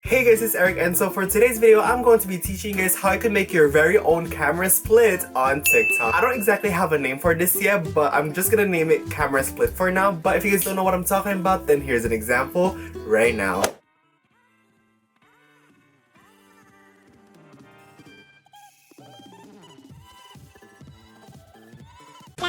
Hey guys, it's Eric, and so for today's video, I'm going to be teaching you guys how you can make your very own camera split on TikTok. I don't exactly have a name for this yet, but I'm just gonna name it camera split for now. But if you guys don't know what I'm talking about, then here's an example right now.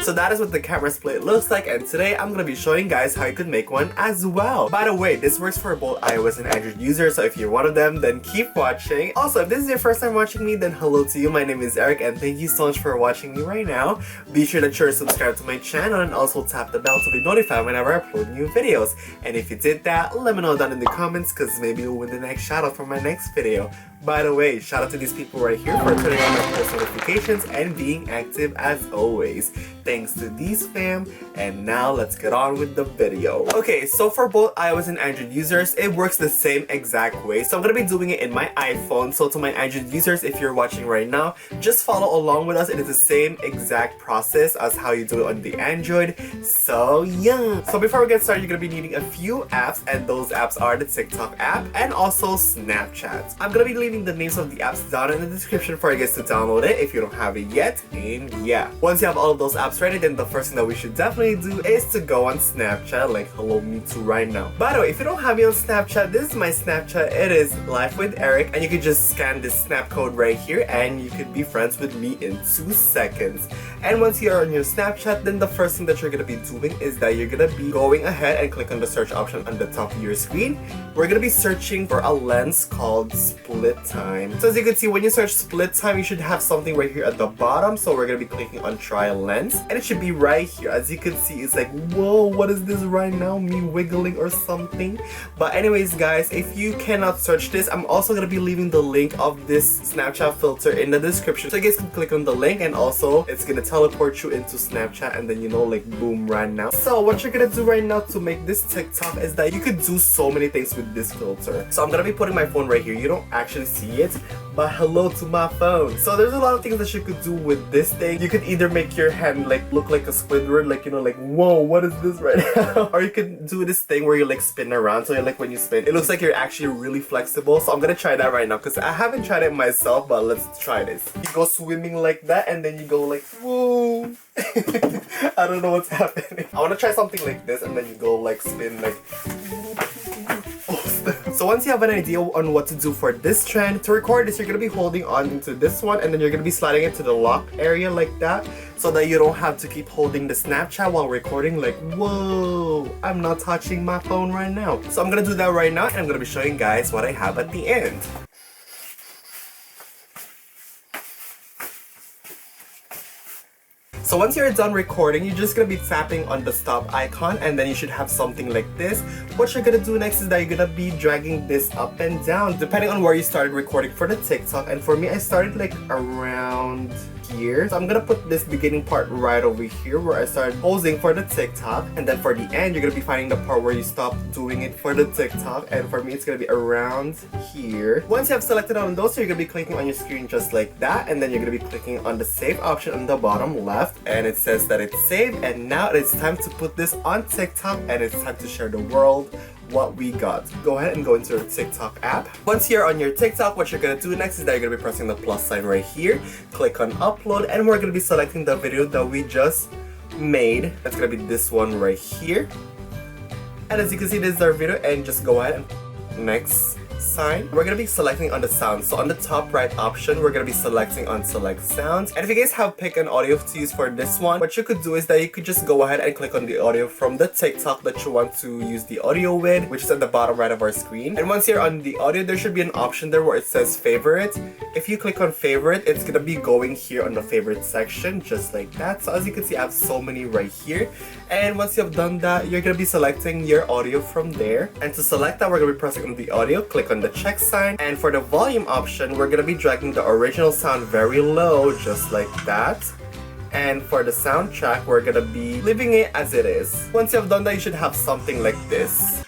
So that is what the camera split looks like, and today I'm going to be showing you guys how you could make one as well. By the way, this works for both iOS and Android users, so if you're one of them, then keep watching. Also, if this is your first time watching me, then hello to you. My name is Eric, and thank you so much for watching me right now. Be sure that you're subscribed to my channel and also tap the bell to be notified whenever I upload new videos. And if you did that, let me know down in the comments, because maybe you'll win the next shout out for my next video. By the way, shout out to these people right here for turning on my post notifications and being active as always. Thanks to these fam, and now let's get on with the video. Okay, so for both iOS and Android users, it works the same exact way. So I'm gonna be doing it in my iPhone. So to my Android users, if you're watching right now, just follow along with us. It is the same exact process as how you do it on the Android. So yeah. So before we get started, you're gonna be needing a few apps, and those apps are the TikTok app and also Snapchat. I'm gonna be leaving the names of the apps down in the description for you guys to download it if you don't have it yet. And yeah, once you have all of those apps ready, then the first thing that we should definitely do is to go on Snapchat, like hello me too right now. By the way, if you don't have me on Snapchat, this is my Snapchat. It is Life with Eric, and you can just scan this snap code right here and you could be friends with me in 2 seconds. And once you're on your Snapchat, then the first thing that you're gonna be doing is that you're gonna be going ahead and click on the search option on the top of your screen. We're gonna be searching for a lens called split time. So as you can see, when you search split time, you should have something right here at the bottom. So we're gonna be clicking on try lens, and it should be right here. As you can see, it's like, whoa, what is this right now? Me wiggling or something? But anyways guys, if you cannot search this, I'm also gonna be leaving the link of this Snapchat filter in the description. So you guys can click on the link, and also it's gonna teleport you into Snapchat, and then like boom right now. So what you're gonna do right now to make this TikTok is that you could do so many things with this filter. So I'm gonna be putting my phone right here. You don't actually see it, but hello to my phone. So there's a lot of things that you could do with this thing. You could either make your hand like look like a Squidward, like like whoa, what is this right now? Or you could do this thing where you like spin around, so like when you spin, it looks like you're actually really flexible. So I'm gonna try that right now because I haven't tried it myself, but let's try this. You go swimming like that, and then you go like whoa. I don't know what's happening. I want to try something like this, and then you go like spin like. So once you have an idea on what to do for this trend, to record this, you're going to be holding on into this one, and then you're going to be sliding it to the lock area like that, so that you don't have to keep holding the Snapchat while recording like, whoa, I'm not touching my phone right now. So I'm going to do that right now, and I'm going to be showing you guys what I have at the end. So once you're done recording, you're just gonna be tapping on the stop icon, and then you should have something like this. What you're gonna do next is that you're gonna be dragging this up and down depending on where you started recording for the TikTok. And for me, I started like around here. So I'm gonna put this beginning part right over here where I started posing for the TikTok, and then for the end you're gonna be finding the part where you stop doing it for the TikTok, and for me it's gonna be around here. Once you have selected on those, you're gonna be clicking on your screen just like that, and then you're gonna be clicking on the save option on the bottom left, and it says that it's saved, and now it's time to put this on TikTok, and it's time to share the world what we got. Go ahead and go into your TikTok app. Once you're on your TikTok, what you're gonna do next is that you're gonna be pressing the plus sign right here, click on upload, and we're gonna be selecting the video that we just made. That's gonna be this one right here. And as you can see, this is our video, and just go ahead and next sign. We're gonna be selecting on the sound. So on the top right option, we're gonna be selecting on select sounds. And if you guys have pick an audio to use for this one, what you could do is that you could just go ahead and click on the audio from the TikTok that you want to use the audio with, which is at the bottom right of our screen. And once you're on the audio, there should be an option there where it says favorite. If you click on favorite, it's gonna be going here on the favorite section, just like that. So as you can see, I have so many right here. And once you have done that, you're gonna be selecting your audio from there. And to select that, we're gonna be pressing on the audio, click on the check sign, and for the volume option, we're gonna be dragging the original sound very low, just like that. And for the soundtrack, we're gonna be leaving it as it is. Once you have done that, you should have something like this.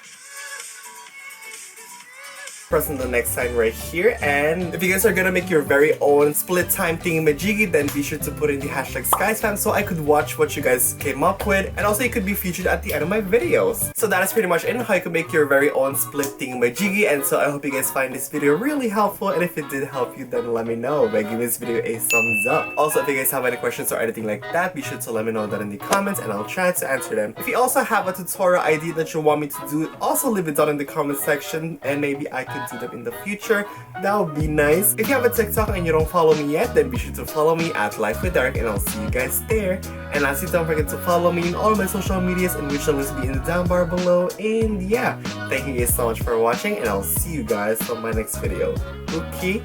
press on the next sign right here. And if you guys are gonna make your very own split time thingamajiggy, then be sure to put in the hashtag #SkyesFam so I could watch what you guys came up with, and also you could be featured at the end of my videos. So that is pretty much it on how you can make your very own split thingamajiggy, and so I hope you guys find this video really helpful, and if it did help you, then let me know by giving this video a thumbs up. Also, if you guys have any questions or anything like that, be sure to let me know that in the comments and I'll try to answer them. If you also have a tutorial idea that you want me to do, also leave it down in the comment section and maybe I could do them in the future. That would be nice. If you have a TikTok and you don't follow me yet, then be sure to follow me at Life with Erick, and I'll see you guys there. And lastly, don't forget to follow me in all my social medias, in which links will be in the down bar below. And yeah, thank you guys so much for watching, and I'll see you guys on my next video. Okay,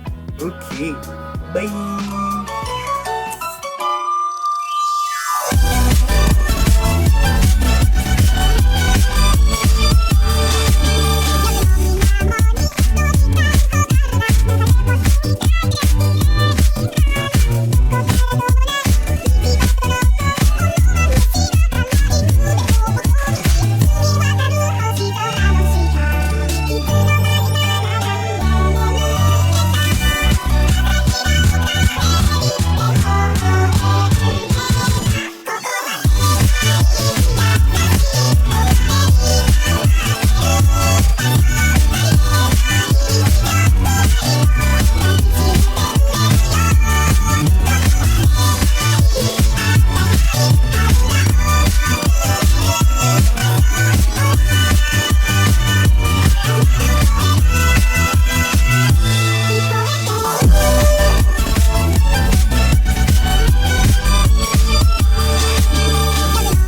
bye.